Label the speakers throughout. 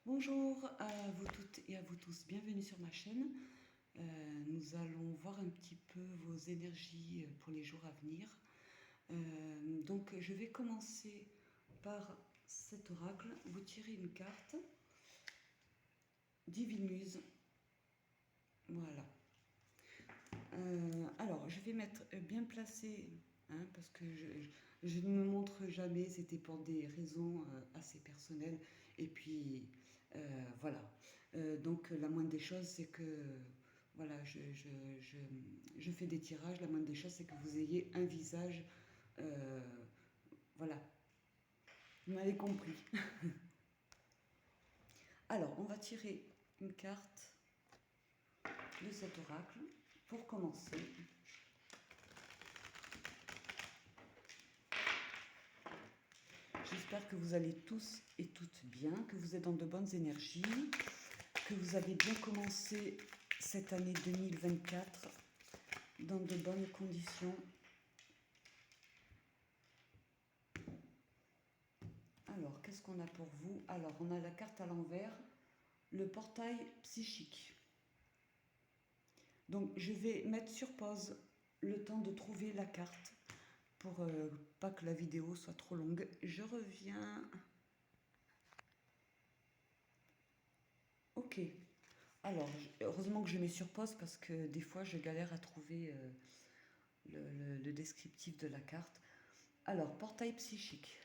Speaker 1: Bonjour à vous toutes et à vous tous, bienvenue sur ma chaîne. Nous allons voir un petit peu vos énergies pour les jours à venir. Donc je vais commencer par cet oracle. Vous tirez une carte, Divine Muse. Voilà. Alors je vais mettre bien placé, hein, parce que je ne me montre jamais, c'était pour des raisons assez personnelles. Et puis voilà. Donc la moindre des choses, c'est que voilà, je fais des tirages. La moindre des choses, c'est que vous ayez un visage. euh, voilà, vous m'avez compris. Alors, on va tirer une carte de cet oracle pour commencer. J'espère que vous allez tous et toutes bien, que vous êtes dans de bonnes énergies, que vous avez bien commencé cette année 2024 dans de bonnes conditions. Alors, qu'est-ce qu'on a pour vous? Alors, on a la carte à l'envers, le portail psychique. Donc, je vais mettre sur pause le temps de trouver la carte pour pas que la vidéo soit trop longue. Je reviens. Ok. Alors, heureusement que je mets sur pause parce que des fois, je galère à trouver le descriptif de la carte. Alors, portail psychique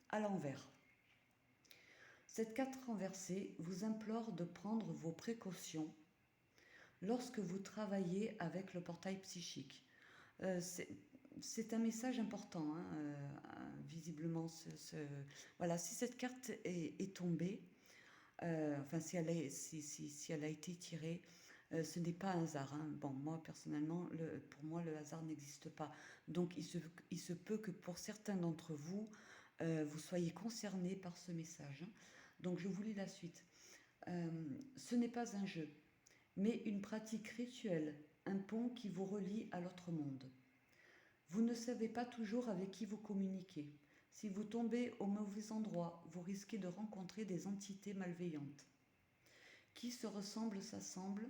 Speaker 1: à l'envers. Cette carte renversée vous implore de prendre vos précautions lorsque vous travaillez avec le portail psychique. C'est un message important, hein, visiblement. Voilà, si cette carte est tombée, enfin si elle a été tirée, ce n'est pas un hasard. Hein. Bon, moi personnellement, pour moi le hasard n'existe pas. Donc il se peut que pour certains d'entre vous, vous soyez concernés par ce message. Hein. Donc je vous lis la suite. Ce n'est pas un jeu, mais une pratique rituelle, un pont qui vous relie à l'autre monde. Vous ne savez pas toujours avec qui vous communiquez. Si vous tombez au mauvais endroit, vous risquez de rencontrer des entités malveillantes. Qui se ressemble s'assemble.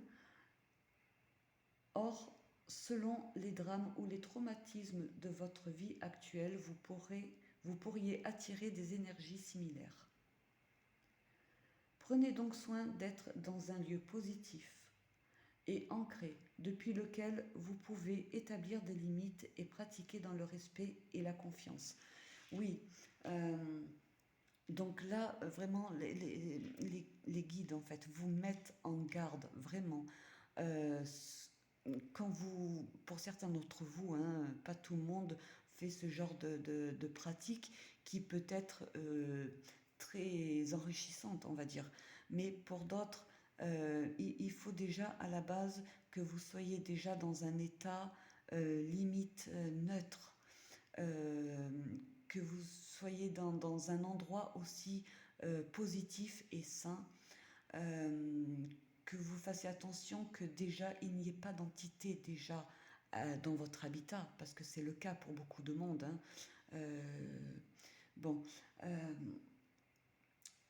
Speaker 1: Or, selon les drames ou les traumatismes de votre vie actuelle, vous pourriez attirer des énergies similaires. Prenez donc soin d'être dans un lieu positif et ancré, depuis lequel vous pouvez établir des limites et pratiquer dans le respect et la confiance. Oui, donc là, vraiment, les guides, en fait, vous mettent en garde, vraiment. Euh, Quand vous, pour certains d'entre vous, hein, pas tout le monde fait ce genre de pratique qui peut être très enrichissante, on va dire. Mais pour d'autres, il faut déjà à la base que vous soyez déjà dans un état limite neutre, euh, que vous soyez dans un endroit aussi positif et sain, que vous fassiez attention que déjà il n'y ait pas d'entité déjà dans votre habitat, parce que c'est le cas pour beaucoup de monde. Hein. Bon,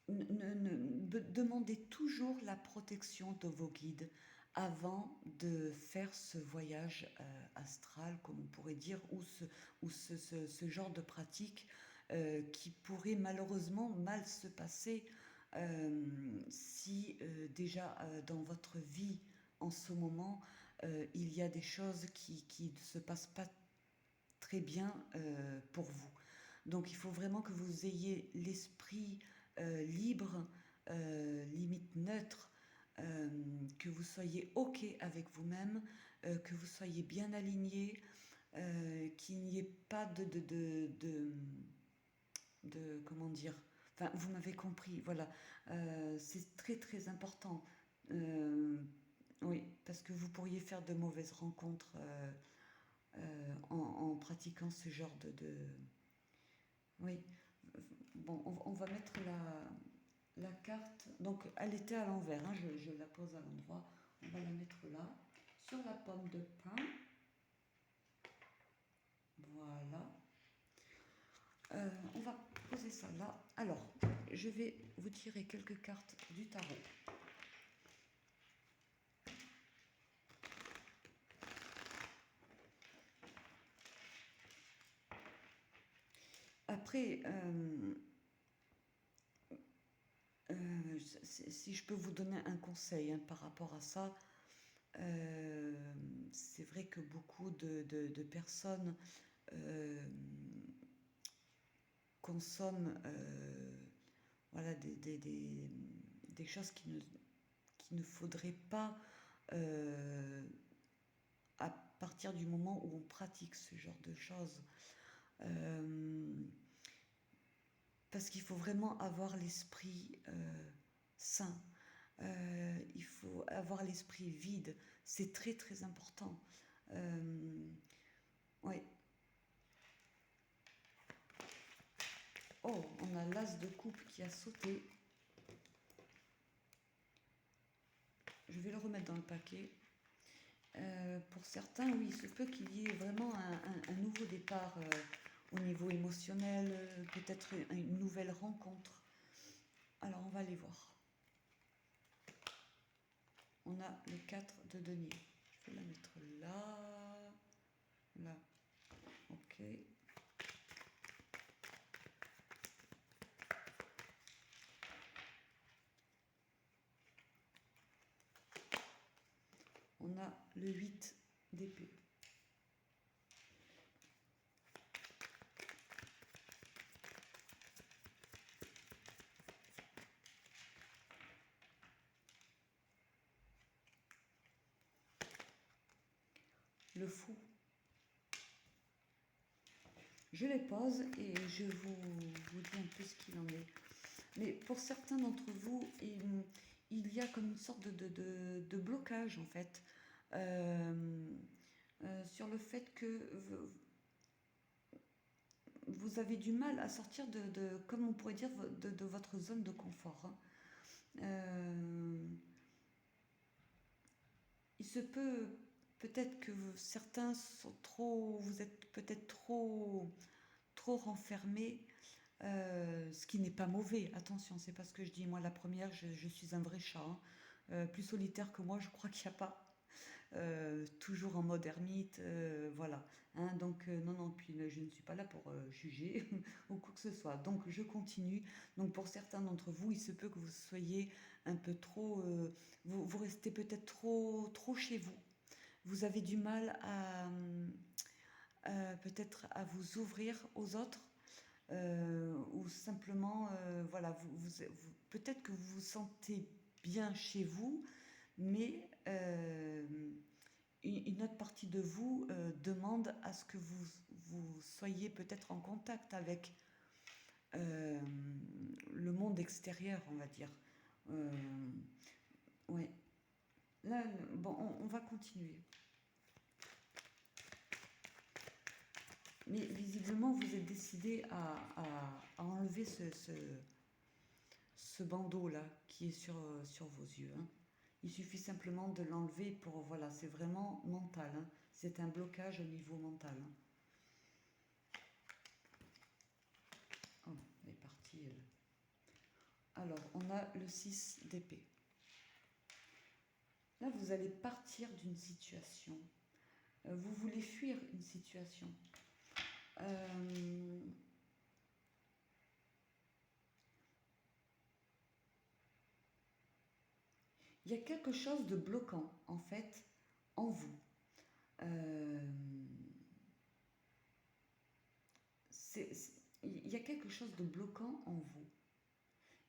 Speaker 1: demandez toujours la protection de vos guides avant de faire ce voyage astral, comme on pourrait dire, ou ce genre de pratique qui pourrait malheureusement mal se passer si déjà dans votre vie en ce moment il y a des choses qui ne se passent pas très bien pour vous. Donc il faut vraiment que vous ayez l'esprit libre, limite neutre, que vous soyez OK avec vous-même, que vous soyez bien aligné, qu'il n'y ait pas comment dire, enfin vous m'avez compris, voilà. C'est très très important. Oui, parce que vous pourriez faire de mauvaises rencontres en pratiquant ce genre oui. Bon, on va mettre la carte. Donc, elle était à l'envers. Hein, je la pose à l'endroit. On va la mettre là, sur la pomme de pin. Voilà. On va poser ça là. Alors, je vais vous tirer quelques cartes du tarot. Après, si je peux vous donner un conseil hein, par rapport à ça, c'est vrai que beaucoup de personnes euh, consomment voilà, des choses qui ne faudrait pas à partir du moment où on pratique ce genre de choses. Euh, Parce qu'il faut vraiment avoir l'esprit sain. Il faut avoir l'esprit vide. C'est très très important. Ouais. Oh, on a l'as de coupe qui a sauté. Je vais le remettre dans le paquet. Pour certains, oui, il se peut qu'il y ait vraiment un nouveau départ au niveau émotionnel, peut-être une nouvelle rencontre. Alors, on va aller voir. On a le 4 de denier. Je vais la mettre là. Là. Ok. On a le 8 d'épée. Le fou. Je les pose et je vous dis un peu ce qu'il en est. Mais pour certains d'entre vous, il y a comme une sorte de blocage en fait sur le fait que vous avez du mal à sortir comme on pourrait dire, de votre zone de confort. Hein. Il se peut peut-être que certains sont trop, vous êtes peut-être trop renfermés, ce qui n'est pas mauvais. Attention, c'est pas ce que je dis. Moi, la première, je suis un vrai chat. Hein. Plus solitaire que moi, je crois qu'il n'y a pas. Toujours en mode ermite, voilà. Hein, donc, non, non, puis je ne suis pas là pour juger ou quoi que ce soit. Donc, je continue. Donc, pour certains d'entre vous, il se peut que vous soyez un peu trop. Vous restez peut-être trop chez vous. Vous avez du mal à peut-être à vous ouvrir aux autres. Ou simplement, voilà, peut-être que vous vous sentez bien chez vous, mais une autre partie de vous demande à ce que vous soyez peut-être en contact avec le monde extérieur, on va dire. Ouais. Là, bon, on va continuer. Mais visiblement, vous êtes décidé à enlever ce bandeau-là qui est sur vos yeux. Hein. Il suffit simplement de l'enlever pour, voilà, c'est vraiment mental. Hein. C'est un blocage au niveau mental. Hein. Oh, elle est partie, elle. Alors, on a le 6 d'épée. Là, vous allez partir d'une situation. Vous voulez fuir une situation. Il y a quelque chose de bloquant, en fait, en vous. Il y a quelque chose de bloquant en vous.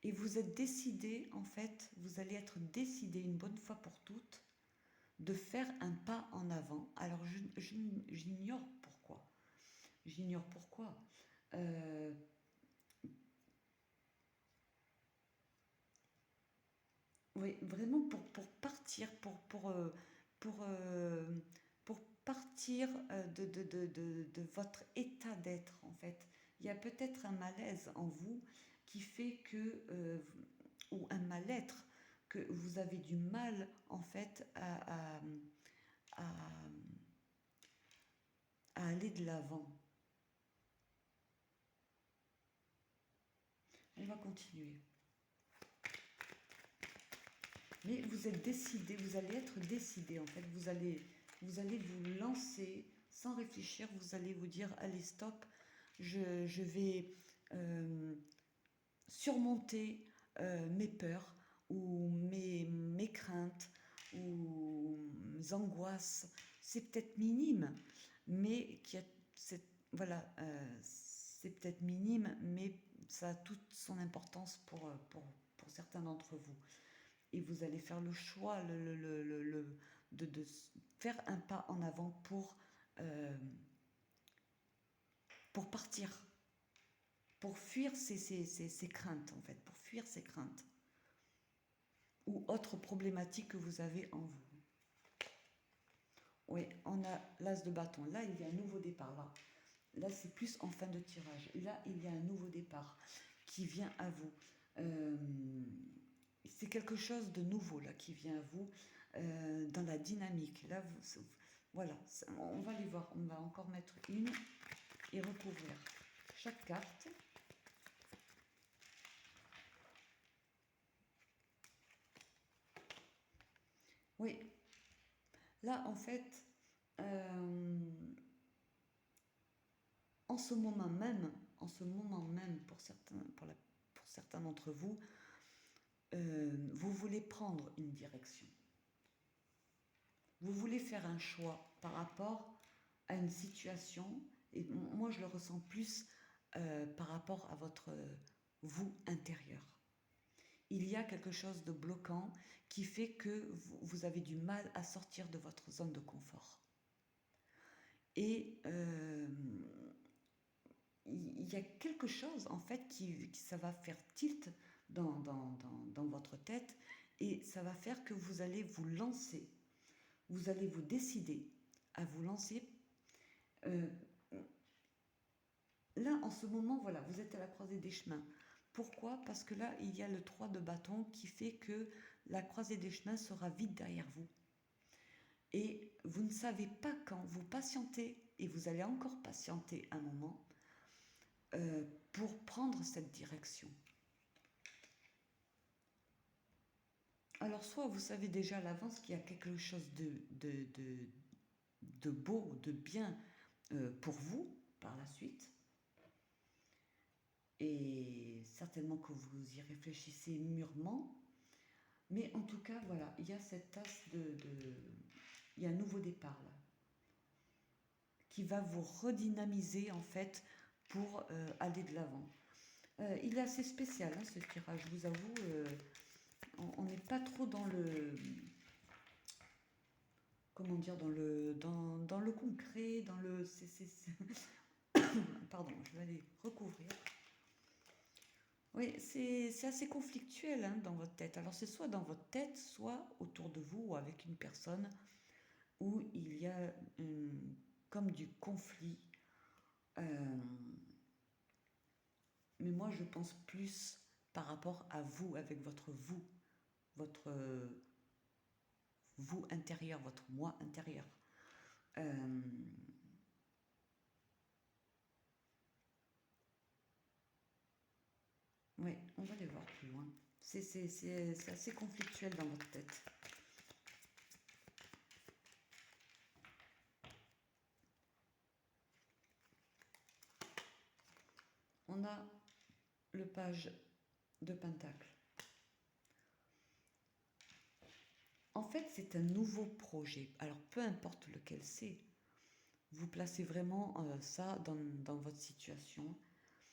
Speaker 1: Et vous êtes décidé, en fait, vous allez être décidé une bonne fois pour toutes de faire un pas en avant. Alors, j'ignore pourquoi. J'ignore pourquoi. Oui, vraiment pour partir, pour partir de votre état d'être, en fait. Il y a peut-être un malaise en vous qui fait que, ou un mal-être, que vous avez du mal, en fait, à, à aller de l'avant. On va continuer. Mais vous êtes décidé, vous allez être décidé en fait. Vous allez vous lancer sans réfléchir. Vous allez vous dire, allez stop, je vais surmonter mes peurs ou mes craintes ou mes angoisses. C'est peut-être minime, mais voilà, c'est peut-être minime, mais ça a toute son importance pour certains d'entre vous. Et vous allez faire le choix de faire un pas en avant pour partir, pour fuir ces craintes, en fait, pour fuir ces craintes ou autres problématiques que vous avez en vous. Oui, on a l'as de bâton. Là, il y a un nouveau départ. Là c'est plus en fin de tirage. Là, il y a un nouveau départ qui vient à vous. C'est quelque chose de nouveau là qui vient à vous dans la dynamique. Là, voilà, on va les voir. On va encore mettre une et recouvrir chaque carte. Oui, là en fait, en ce moment même pour certains d'entre vous, vous voulez prendre une direction. Vous voulez faire un choix par rapport à une situation, et moi je le ressens plus par rapport à votre vous intérieur. Il y a quelque chose de bloquant qui fait que vous avez du mal à sortir de votre zone de confort. Et il y a quelque chose en fait qui ça va faire tilt dans votre tête, et ça va faire que vous allez vous lancer, vous allez vous décider à vous lancer. Là en ce moment, voilà, vous êtes à la croisée des chemins. Pourquoi? Parce que là il y a le 3 de bâton qui fait que la croisée des chemins sera vite derrière vous. Et vous ne savez pas quand, vous patientez, et vous allez encore patienter un moment pour prendre cette direction. Alors soit vous savez déjà à l'avance qu'il y a quelque chose de beau, de bien pour vous par la suite, et certainement que vous y réfléchissez mûrement, mais en tout cas voilà, il y a cette tasse il y a un nouveau départ là, qui va vous redynamiser en fait pour aller de l'avant. Il est assez spécial hein, ce tirage, je vous avoue, on n'est pas trop dans le, comment dire, dans le concret, dans le, pardon, je vais aller recouvrir. Oui, c'est assez conflictuel hein, dans votre tête. Alors c'est soit dans votre tête, soit autour de vous ou avec une personne où il y a comme du conflit. Mais moi je pense plus par rapport à vous, avec votre vous intérieur, votre moi intérieur. Oui, on va aller voir plus loin. C'est assez conflictuel dans votre tête. On a le page de Pentacle. En fait, c'est un nouveau projet. Alors, peu importe lequel c'est, vous placez vraiment ça dans votre situation.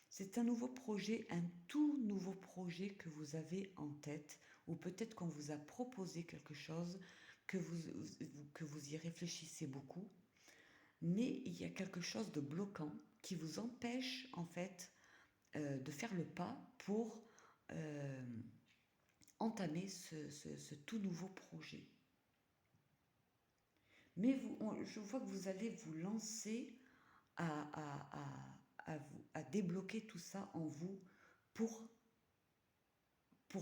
Speaker 1: C'est un nouveau projet, un tout nouveau projet que vous avez en tête, ou peut-être qu'on vous a proposé quelque chose, que vous y réfléchissez beaucoup, mais il y a quelque chose de bloquant qui vous empêche en fait de faire le pas pour entamer ce tout nouveau projet. Mais je vois que vous allez vous lancer à débloquer tout ça en vous pour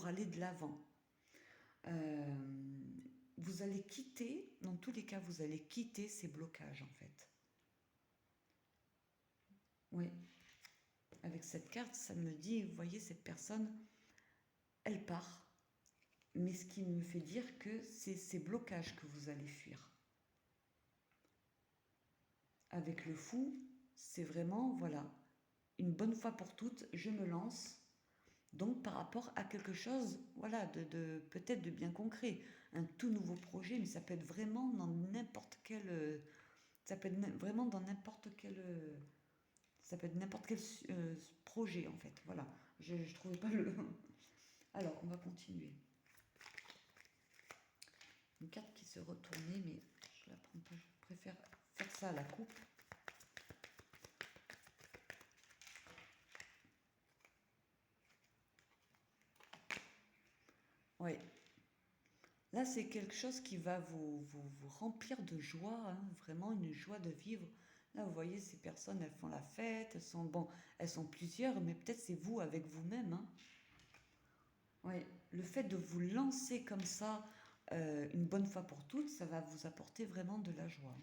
Speaker 1: aller de l'avant. Vous allez quitter, dans tous les cas, vous allez quitter ces blocages en fait. Oui. avec cette carte, ça me dit, vous voyez, cette personne, elle part. Mais ce qui me fait dire que c'est ces blocages que vous allez fuir. Avec le fou, c'est vraiment, voilà, une bonne fois pour toutes, je me lance. Donc par rapport à quelque chose, voilà, peut-être de bien concret, un tout nouveau projet, mais ça peut être vraiment dans n'importe quel, ça peut être vraiment dans n'importe quel, ça peut être n'importe quel projet en fait. Voilà, je trouvais pas le. Alors on va continuer. Une carte qui se retournait, mais je la prends pas. Je préfère faire ça à la coupe. Ouais. Là, c'est quelque chose qui va vous remplir de joie, hein, vraiment une joie de vivre. Là, vous voyez, ces personnes, elles font la fête, elles sont, bon, elles sont plusieurs, mais peut-être c'est vous avec vous-même. Hein. Ouais. Le fait de vous lancer comme ça, une bonne fois pour toutes, ça va vous apporter vraiment de la joie.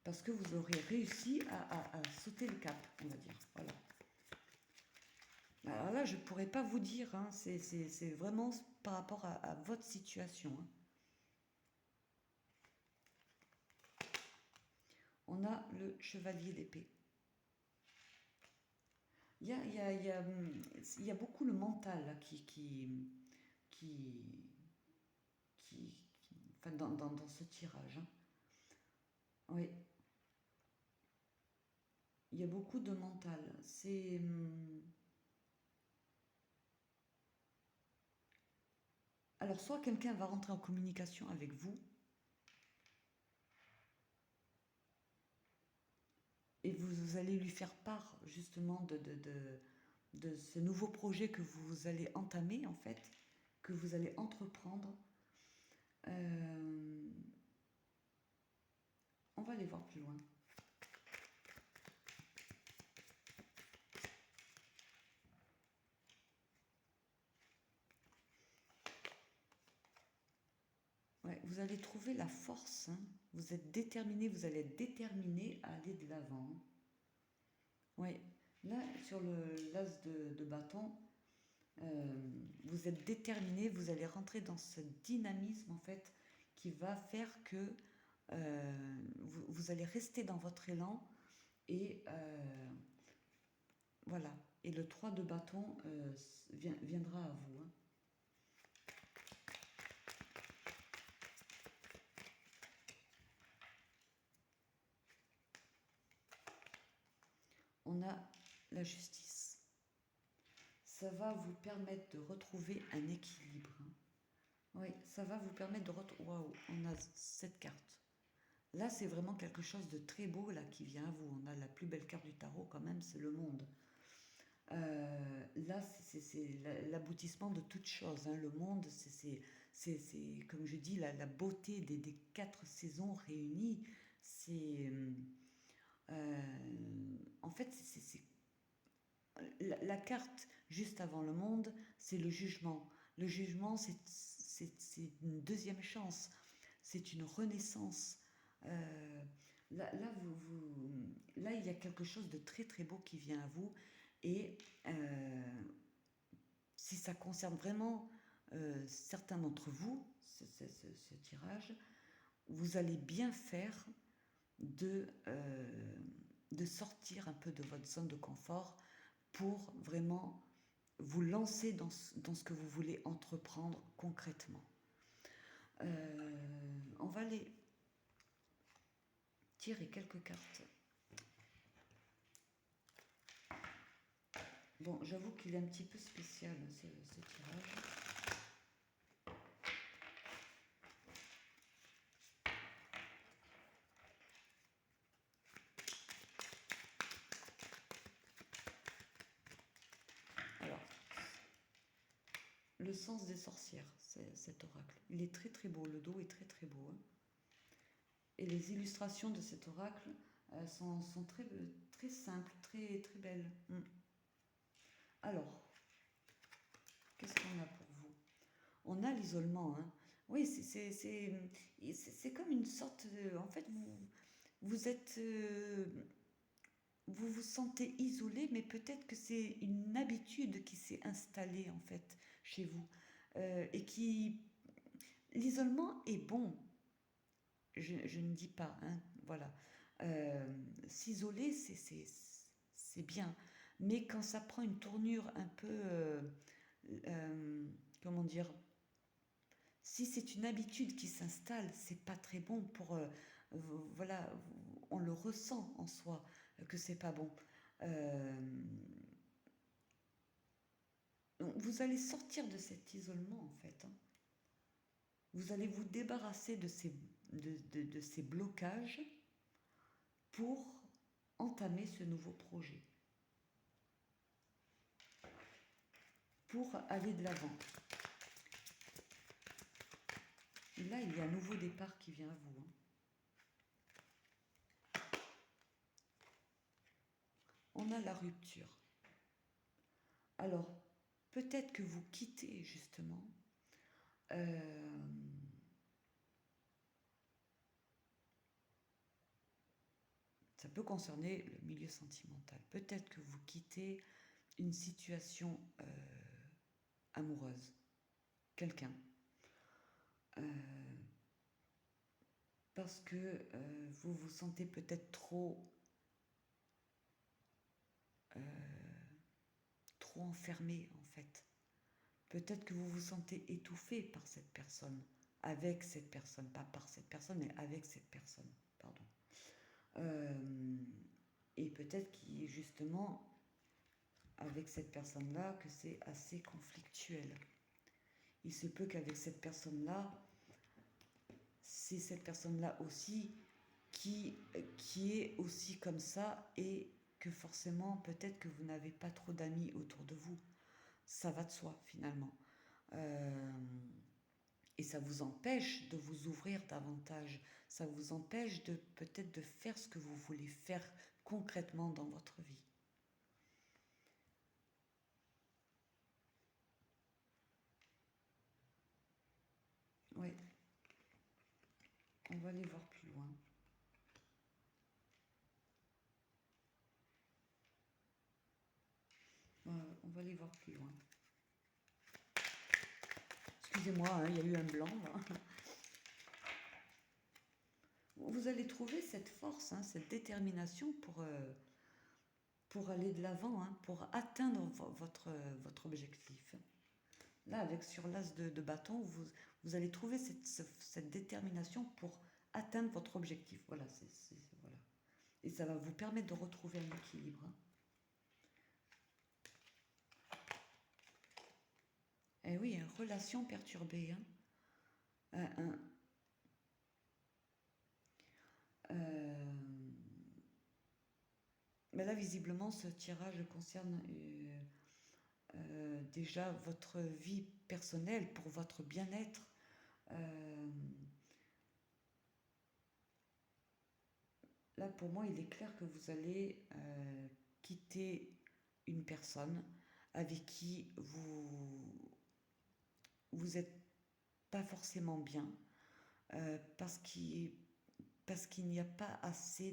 Speaker 1: Parce que vous aurez réussi à sauter le cap, on va dire. Voilà. Alors là, je ne pourrais pas vous dire, hein, c'est vraiment par rapport à votre situation. Hein. On a le chevalier d'épée. Il y a beaucoup le mental là, enfin, dans ce tirage. Hein. Oui, il y a beaucoup de mental. C'est. Alors, soit quelqu'un va rentrer en communication avec vous, et vous allez lui faire part justement de ce nouveau projet que vous allez entamer en fait, que vous allez entreprendre. Euh, on va aller voir plus loin. Ouais, vous allez trouver la force. Hein. Vous êtes déterminé, vous allez être déterminé à aller de l'avant. Ouais. Là, sur le l'as de bâton, vous êtes déterminé, vous allez rentrer dans ce dynamisme en fait qui va faire que vous allez rester dans votre élan et voilà. Et le 3 de bâton viendra à vous. Hein. On a la justice. Ça va vous permettre de retrouver un équilibre. Hein. Oui, ça va vous permettre de retrouver. Waouh, on a cette carte. Là, c'est vraiment quelque chose de très beau là qui vient à vous. On a la plus belle carte du tarot quand même, c'est le monde. Là, c'est l'aboutissement de toute chose. Hein. Le monde, c'est, comme je dis, la beauté des 4 saisons réunies. C'est, en fait, la carte juste avant le monde, c'est le jugement. Le jugement, c'est une deuxième chance. C'est une renaissance. Euh, là, il y a quelque chose de très très beau qui vient à vous. Et si ça concerne vraiment certains d'entre vous, ce tirage, vous allez bien faire de sortir un peu de votre zone de confort pour vraiment vous lancer dans ce que vous voulez entreprendre concrètement. On va aller tirer quelques cartes. Bon, j'avoue qu'il est un petit peu spécial ce tirage. Alors, le sens des sorcières, c'est cet oracle. Il est très très beau, le dos est très très beau. Hein. Et les illustrations de cet oracle sont très, très simples, très, très belles. Alors, qu'est-ce qu'on a pour vous? On a l'isolement. Hein. Oui, c'est comme une sorte de... En fait, vous êtes... vous vous sentez isolé, mais peut-être que c'est une habitude qui s'est installée en fait chez vous. Et qui... L'isolement est bon, je ne dis pas, hein, voilà. Euh, S'isoler, c'est bien. Mais quand ça prend une tournure un peu... comment dire? Si c'est une habitude qui s'installe, c'est pas très bon pour... voilà, on le ressent en soi que c'est pas bon. Euh, donc vous allez sortir de cet isolement en fait, hein. Vous allez vous débarrasser de ces blocages pour entamer ce nouveau projet, pour aller de l'avant. Et là, il y a un nouveau départ qui vient à vous, hein. On a la rupture. Alors, peut-être que vous quittez justement euh, ça peut concerner le milieu sentimental. Peut-être que vous quittez une situation amoureuse, quelqu'un, euh, parce que vous vous sentez peut-être euh, trop enfermé en fait. Peut-être que vous vous sentez étouffé par cette personne, avec cette personne, pas par cette personne, mais avec cette personne, pardon. Euh, et peut-être qu'il justement avec cette personne-là que c'est assez conflictuel. Il se peut qu'avec cette personne-là, c'est cette personne-là aussi qui est aussi comme ça et que forcément peut-être que vous n'avez pas trop d'amis autour de vous. Ça va de soi finalement. Euh, et ça vous empêche de vous ouvrir davantage. Ça vous empêche de peut-être de faire ce que vous voulez faire concrètement dans votre vie. Oui, on va aller voir plus loin. On va aller voir plus loin. Excusez-moi, hein, il y a eu un blanc là. Vous allez trouver cette force, hein, cette détermination pour aller de l'avant, hein, pour atteindre votre objectif. Là, avec sur l'as de bâton, vous allez trouver cette détermination pour atteindre votre objectif. Voilà, voilà. Et ça va vous permettre de retrouver un équilibre, hein. Eh oui, une relation perturbée, hein. Un, euh, mais là, visiblement, ce tirage concerne déjà votre vie personnelle, pour votre bien-être. Euh, Là, pour moi, il est clair que vous allez quitter une personne avec qui vous n'êtes pas forcément bien, parce qu'il n'y a pas assez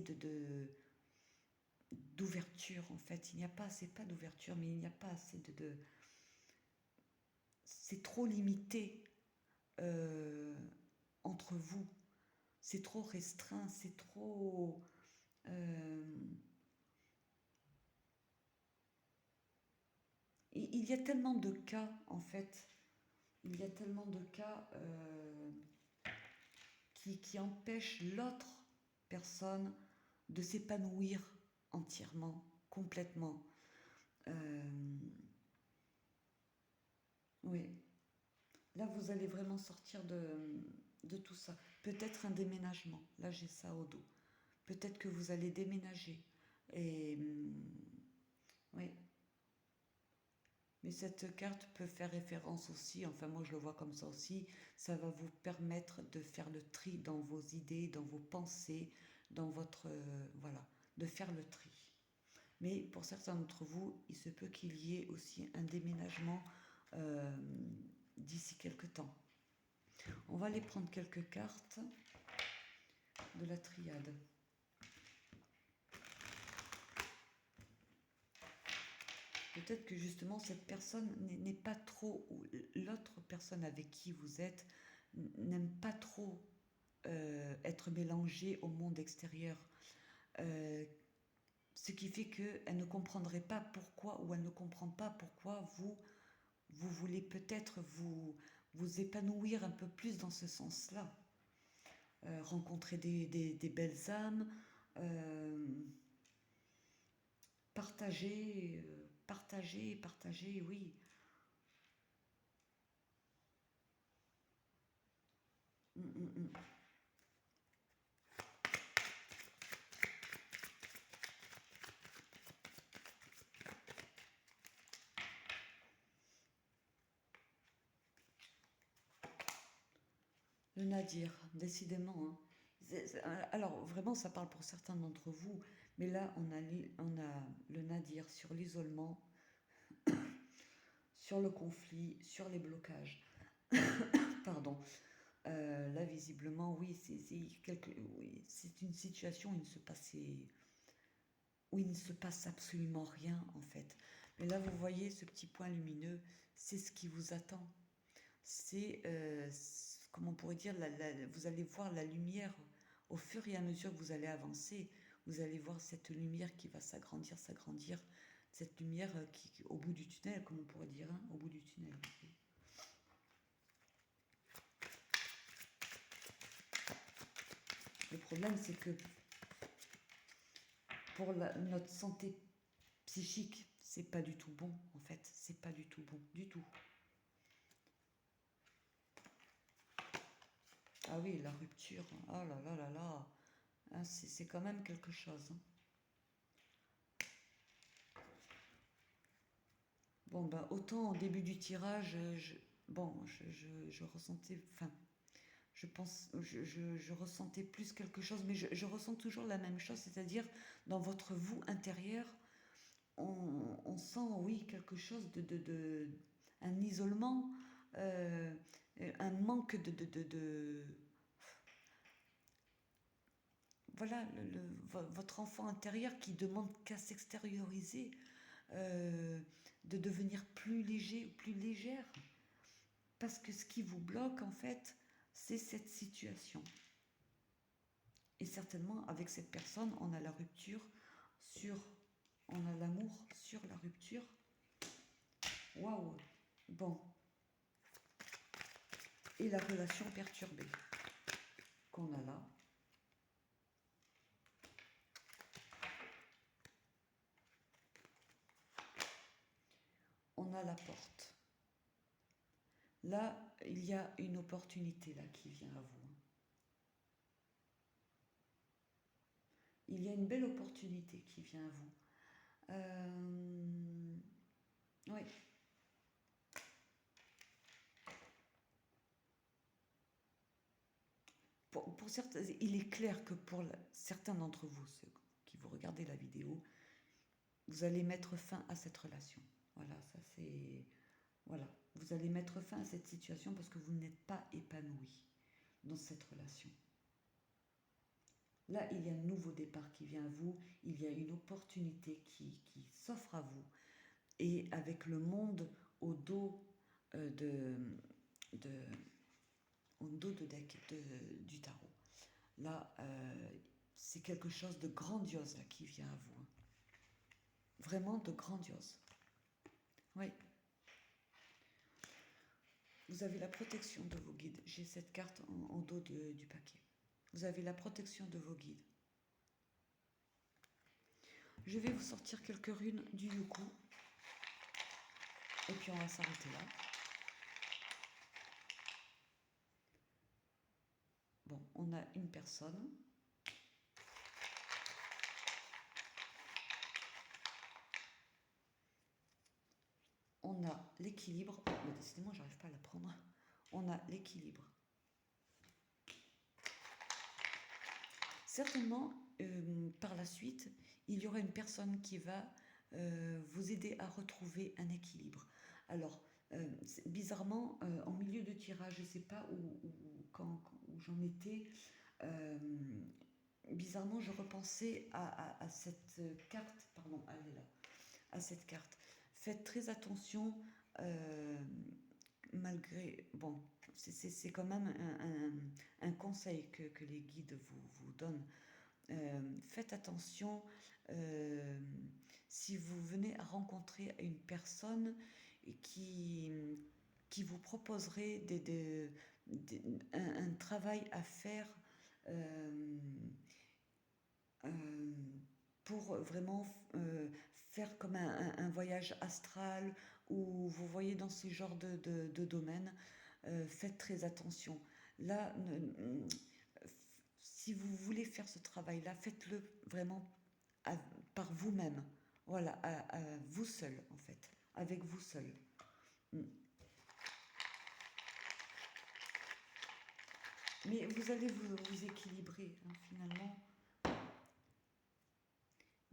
Speaker 1: d'ouverture en fait. Il n'y a pas assez, pas d'ouverture, mais il n'y a pas assez c'est trop limité euh, entre vous. C'est trop restreint, c'est trop... euh, il y a tellement de cas, en fait. Il y a tellement de cas qui empêchent l'autre personne de s'épanouir entièrement, complètement. Euh, oui. Là, vous allez vraiment sortir de tout ça. Peut-être un déménagement. Là, j'ai ça au dos. Peut-être que vous allez déménager. Et oui. Mais cette carte peut faire référence aussi, enfin moi je le vois comme ça aussi, ça va vous permettre de faire le tri dans vos idées, dans vos pensées, dans votre... voilà, de faire le tri. Mais pour certains d'entre vous, il se peut qu'il y ait aussi un déménagement euh, d'ici quelques temps. On va aller prendre quelques cartes de la triade. Peut-être que justement cette personne n'est pas trop, ou l'autre personne avec qui vous êtes n'aime pas trop être mélangée au monde extérieur. Euh, Ce qui fait qu'elle ne comprendrait pas pourquoi, ou elle ne comprend pas pourquoi vous voulez peut-être vous épanouir un peu plus dans ce sens-là. Rencontrer des belles âmes, euh, partager, oui. Mm, mm, mm. Le nadir, décidément, hein. Alors, vraiment, ça parle pour certains d'entre vous, mais là, on a le nadir sur l'isolement, sur le conflit, sur les blocages. Pardon. Là, visiblement, oui, oui, c'est une situation où il ne se passe absolument rien, en fait. Mais là, vous voyez ce petit point lumineux, c'est ce qui vous attend. Comment on pourrait dire, vous allez voir la lumière au fur et à mesure que vous allez avancer. Vous allez voir cette lumière qui va s'agrandir, s'agrandir. Cette lumière au bout du tunnel, comme on pourrait dire, hein, au bout du tunnel. Le problème, c'est que pour notre santé psychique, c'est pas du tout bon, en fait. C'est pas du tout bon, du tout. Ah oui, la rupture. Oh là là là là. Hein, c'est quand même quelque chose, hein. Bon, ben, autant au début du tirage, bon, je ressentais, enfin, je pense, je ressentais plus quelque chose, mais je ressens toujours la même chose, c'est-à-dire dans votre vous intérieur, on sent, oui, quelque chose un isolement, euh, un manque voilà, votre enfant intérieur qui demande qu'à s'extérioriser, euh, de devenir plus léger ou plus légère. Parce que ce qui vous bloque, en fait, c'est cette situation. Et certainement, avec cette personne, on a la rupture sur... On a l'amour sur la rupture. Waouh. Bon. Et la relation perturbée qu'on a là. On a la porte. Là, il y a une opportunité là qui vient à vous. Il y a une belle opportunité qui vient à vous. Oui. Pour certains, il est clair que pour certains d'entre vous, ceux qui vous regardez la vidéo, vous allez mettre fin à cette relation. Voilà, ça c'est... Voilà, vous allez mettre fin à cette situation parce que vous n'êtes pas épanoui dans cette relation. Là, il y a un nouveau départ qui vient à vous, il y a une opportunité qui s'offre à vous. Et avec le monde au dos de, au dos de deck du tarot. Là, c'est quelque chose de grandiose là, qui vient à vous. Hein. Vraiment de grandiose. Oui. Vous avez la protection de vos guides. J'ai cette carte en dos du paquet. Vous avez la protection de vos guides. Je vais vous sortir quelques runes du Yuku. Et puis on va s'arrêter là. Bon, on a une personne. On a l'équilibre. Oh, mais décidément, j'arrive pas à la prendre. On a l'équilibre. Certainement, par la suite, il y aura une personne qui va vous aider à retrouver un équilibre. Alors, bizarrement, en milieu de tirage, je ne sais pas où j'en étais, euh, bizarrement, je repensais à cette carte, pardon, elle est là, à cette carte. faites très attention, euh, malgré... Bon, c'est quand même un conseil que les guides vous donnent. Faites attention, euh, si vous venez à rencontrer une personne qui, qui vous proposerait un travail à faire, euh, euh, pour vraiment faire comme un voyage astral, ou vous voyez dans ce genre de domaine, faites très attention. Là, si vous voulez faire ce travail-là, faites-le vraiment à- par vous-même. Voilà, à vous seul, en fait, avec vous seul. Mm. Mais vous allez vous équilibrer, hein, finalement.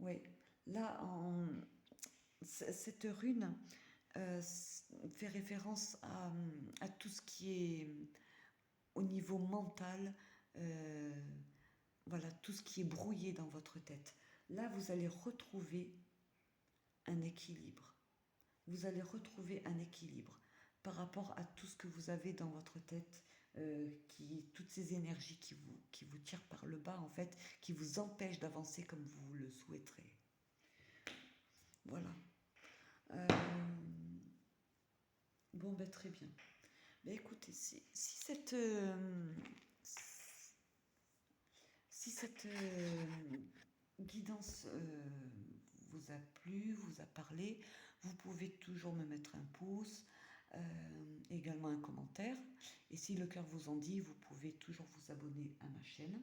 Speaker 1: Oui, là, cette rune fait référence à tout ce qui est au niveau mental, euh, voilà, tout ce qui est brouillé dans votre tête. Là, vous allez retrouver un équilibre. Vous allez retrouver un équilibre par rapport à tout ce que vous avez dans votre tête, toutes ces énergies qui vous tirent par le bas, en fait, qui vous empêchent d'avancer comme vous le souhaiterez. Voilà. Euh, bon, ben très bien. Ben écoutez, si cette guidance vous a plu, vous a parlé, vous pouvez toujours me mettre un pouce, également un commentaire. Et si le cœur vous en dit, vous pouvez toujours vous abonner à ma chaîne.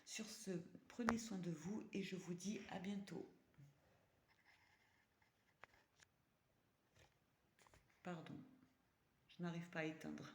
Speaker 1: Sur ce, prenez soin de vous et je vous dis à bientôt. Pardon, je n'arrive pas à éteindre.